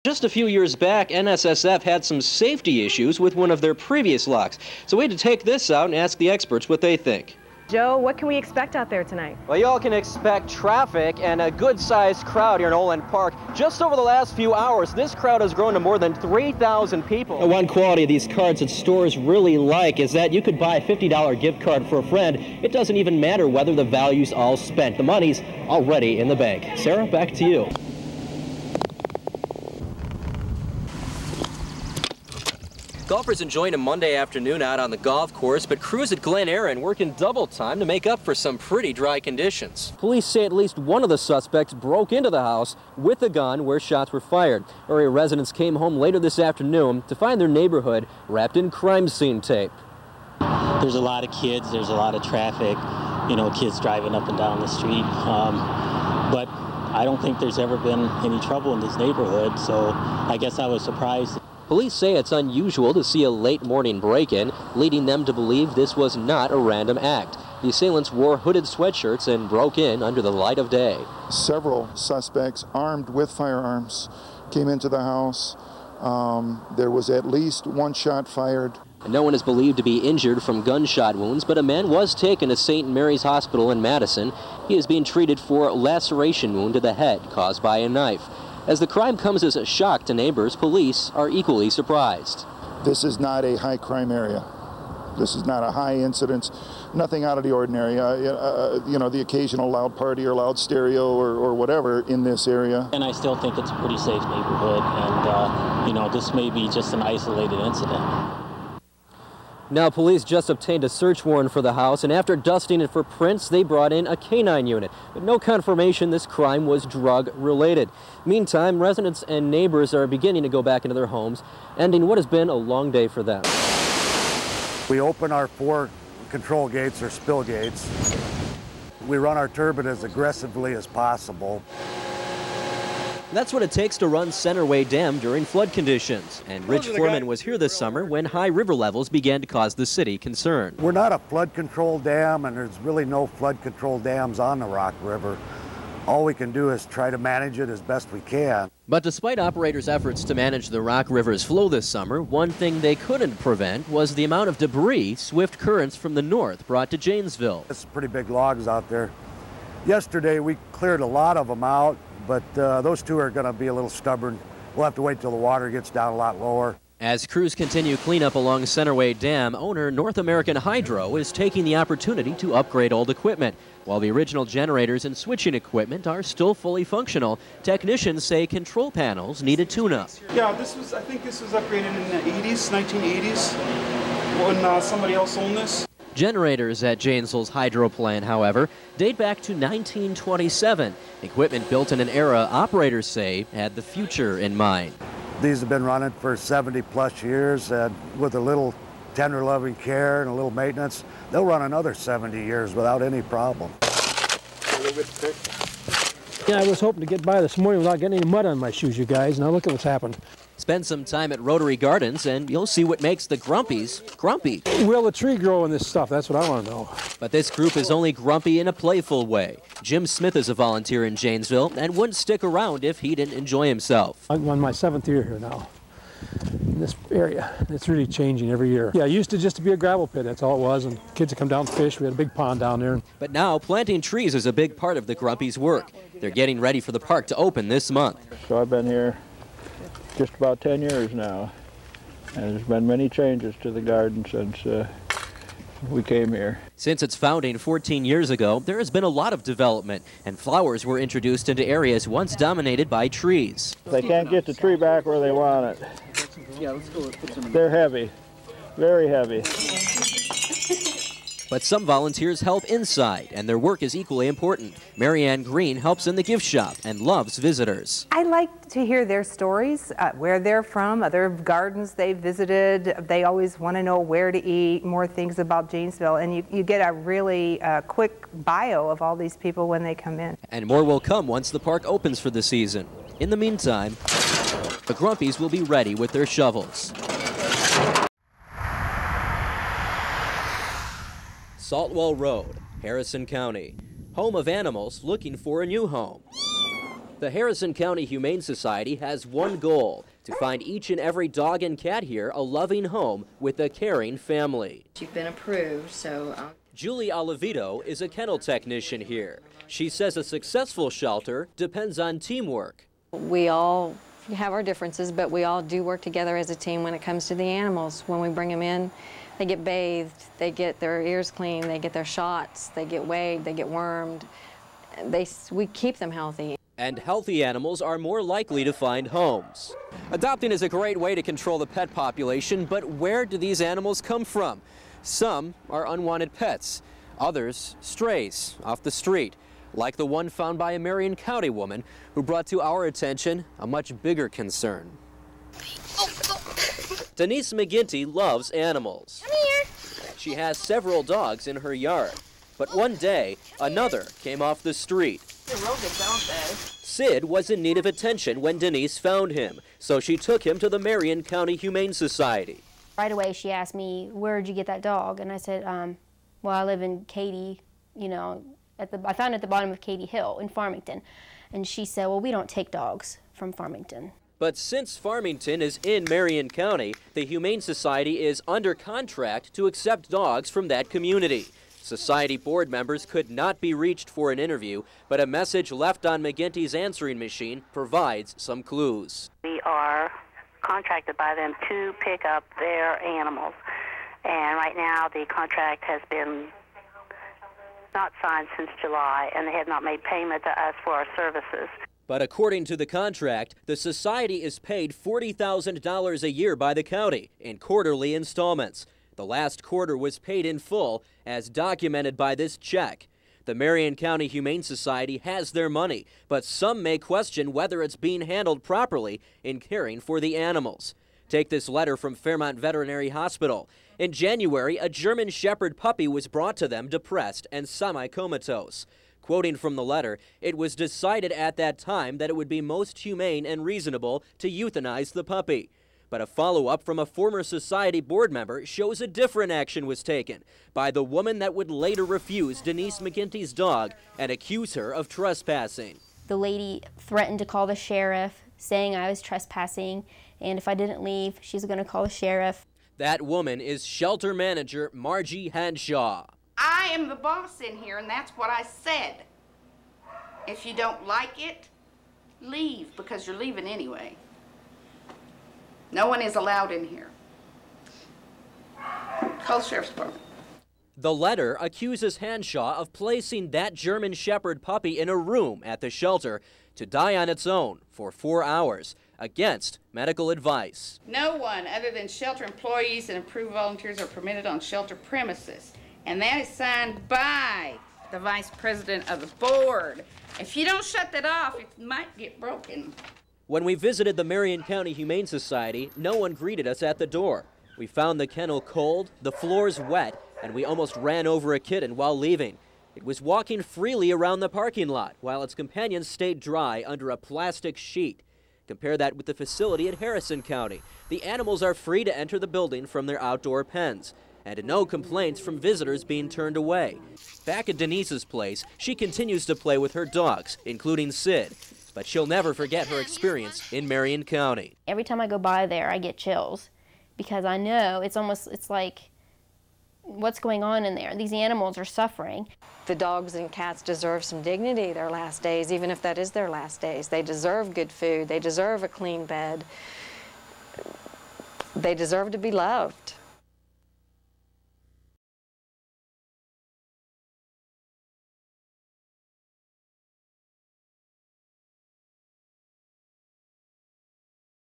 Just a few years back, NSSF had some safety issues with one of their previous locks. So we had to take this out and ask the experts what they think. Joe, what can we expect out there tonight? Well, y'all can expect traffic and a good-sized crowd here in Olin Park. Just over the last few hours, this crowd has grown to more than 3,000 people. One quality of these cards that stores really like is that you could buy a $50 gift card for a friend. It doesn't even matter whether the value's all spent. The money's already in the bank. Sarah, back to you. Golfers enjoying a Monday afternoon out on the golf course, but crews at Glen Erin working double time to make up for some pretty dry conditions. Police say at least one of the suspects broke into the house with a gun where shots were fired. Area residents came home later this afternoon to find their neighborhood wrapped in crime scene tape. There's a lot of kids, there's a lot of traffic, kids driving up and down the street. But I don't think there's ever been any trouble in this neighborhood, so I guess I was surprised. Police say it's unusual to see a late morning break-in, leading them to believe this was not a random act. The assailants wore hooded sweatshirts and broke in under the light of day. Several suspects armed with firearms came into the house. There was at least one shot fired. No one is believed to be injured from gunshot wounds, but a man was taken to St. Mary's Hospital in Madison. He is being treated for a laceration wound to the head caused by a knife. As the crime comes as a shock to neighbors, police are equally surprised. This is not a high crime area. This is not a high incidence, nothing out of the ordinary. The occasional loud party or loud stereo or whatever in this area. And I still think it's a pretty safe neighborhood, and this may be just an isolated incident. Now, police just obtained a search warrant for the house, and after dusting it for prints, they brought in a canine unit. But no confirmation this crime was drug-related. Meantime, residents and neighbors are beginning to go back into their homes, ending what has been a long day for them. We open our 4 control gates, or spill gates. We run our turbine as aggressively as possible. That's what it takes to run Centerway Dam during flood conditions. And Rich Foreman was here this summer when high river levels began to cause the city concern. We're not a flood control dam, and there's really no flood control dams on the Rock River. All we can do is try to manage it as best we can. But despite operators' efforts to manage the Rock River's flow this summer, one thing they couldn't prevent was the amount of debris swift currents from the north brought to Janesville. It's pretty big logs out there. Yesterday we cleared a lot of them out, but those 2 are going to be a little stubborn. We'll have to wait till the water gets down a lot lower. As crews continue cleanup along Centerway Dam, owner North American Hydro is taking the opportunity to upgrade old equipment. While the original generators and switching equipment are still fully functional, technicians say control panels need a tune-up. Yeah, I think this was upgraded in the 1980s, when somebody else owned this. Generators at Janesville's hydro plant, however, date back to 1927. Equipment built in an era operators say had the future in mind. These have been running for 70-plus years, and with a little tender loving care and a little maintenance, they'll run another 70 years without any problem. Yeah, I was hoping to get by this morning without getting any mud on my shoes, you guys. Now look at what's happened. Spend some time at Rotary Gardens and you'll see what makes the grumpies grumpy. Will the tree grow in this stuff? That's what I want to know. But this group is only grumpy in a playful way. Jim Smith is a volunteer in Janesville and wouldn't stick around if he didn't enjoy himself. I'm on my 7th year here now in this area. It's really changing every year. Yeah, it used to just be a gravel pit, that's all it was, and kids would come down and fish. We had a big pond down there. But now planting trees is a big part of the grumpies' work. They're getting ready for the park to open this month. So I've been here just about 10 years now, and there's been many changes to the garden since we came here. Since its founding 14 years ago, there has been a lot of development, and flowers were introduced into areas once dominated by trees. They can't get the tree back where they want it. They're heavy, very heavy. But some volunteers help inside, and their work is equally important. Marianne Green helps in the gift shop and loves visitors. I like to hear their stories, where they're from, other gardens they've visited. They always want to know where to eat, more things about Janesville, and you get a really quick bio of all these people when they come in. And more will come once the park opens for the season. In the meantime, the Grumpies will be ready with their shovels. Saltwell Road, Harrison County, home of animals looking for a new home. The Harrison County Humane Society has one goal: to find each and every dog and cat here a loving home with a caring family. You've been approved, so... Julie Olivito is a kennel technician here. She says a successful shelter depends on teamwork. We all have our differences, but we all do work together as a team when it comes to the animals. When we bring them in, they get bathed, they get their ears cleaned, they get their shots, they get weighed, they get wormed. We keep them healthy. And healthy animals are more likely to find homes. Adopting is a great way to control the pet population, but where do these animals come from? Some are unwanted pets, others strays off the street, like the one found by a Marion County woman who brought to our attention a much bigger concern. Denise McGinty loves animals. Come here. She has several dogs in her yard, but one day another came off the street. They're real good dog, though. Sid was in need of attention when Denise found him, so she took him to the Marion County Humane Society. Right away, she asked me, "Where'd you get that dog?" And I said, well, I live in Katy, you know, I found it at the bottom of Katy Hill in Farmington. And she said, well, we don't take dogs from Farmington. But since Farmington is in Marion County, the Humane Society is under contract to accept dogs from that community. Society board members could not be reached for an interview, but a message left on McGinty's answering machine provides some clues. We are contracted by them to pick up their animals, and right now the contract has been not signed since July, and they have not made payment to us for our services. But according to the contract, the society is paid $40,000 a year by the county in quarterly installments. The last quarter was paid in full, as documented by this check. The Marion County Humane Society has their money, but some may question whether it's being handled properly in caring for the animals. Take this letter from Fairmont Veterinary Hospital. In January, a German Shepherd puppy was brought to them depressed and semi-comatose. Quoting from the letter, it was decided at that time that it would be most humane and reasonable to euthanize the puppy. But a follow-up from a former society board member shows a different action was taken by the woman that would later refuse Denise McGinty's dog and accuse her of trespassing. The lady threatened to call the sheriff, saying I was trespassing, and if I didn't leave, she's going to call the sheriff. That woman is shelter manager Margie Henshaw. I am the boss in here, and that's what I said. If you don't like it, leave, because you're leaving anyway. No one is allowed in here. Call the Sheriff's Department. The letter accuses Henshaw of placing that German Shepherd puppy in a room at the shelter to die on its own for 4 hours, against medical advice. No one other than shelter employees and approved volunteers are permitted on shelter premises, and that is signed by the vice president of the board. If you don't shut that off, it might get broken. When we visited the Marion County Humane Society, no one greeted us at the door. We found the kennel cold, the floors wet, and we almost ran over a kitten while leaving. It was walking freely around the parking lot, while its companions stayed dry under a plastic sheet. Compare that with the facility at Harrison County. The animals are free to enter the building from their outdoor pens, and no complaints from visitors being turned away. Back at Denise's place, she continues to play with her dogs, including Sid. But she'll never forget her experience in Marion County. Every time I go by there, I get chills because I know it's like, what's going on in there? These animals are suffering. The dogs and cats deserve some dignity their last days, even if that is their last days. They deserve good food. They deserve a clean bed. They deserve to be loved.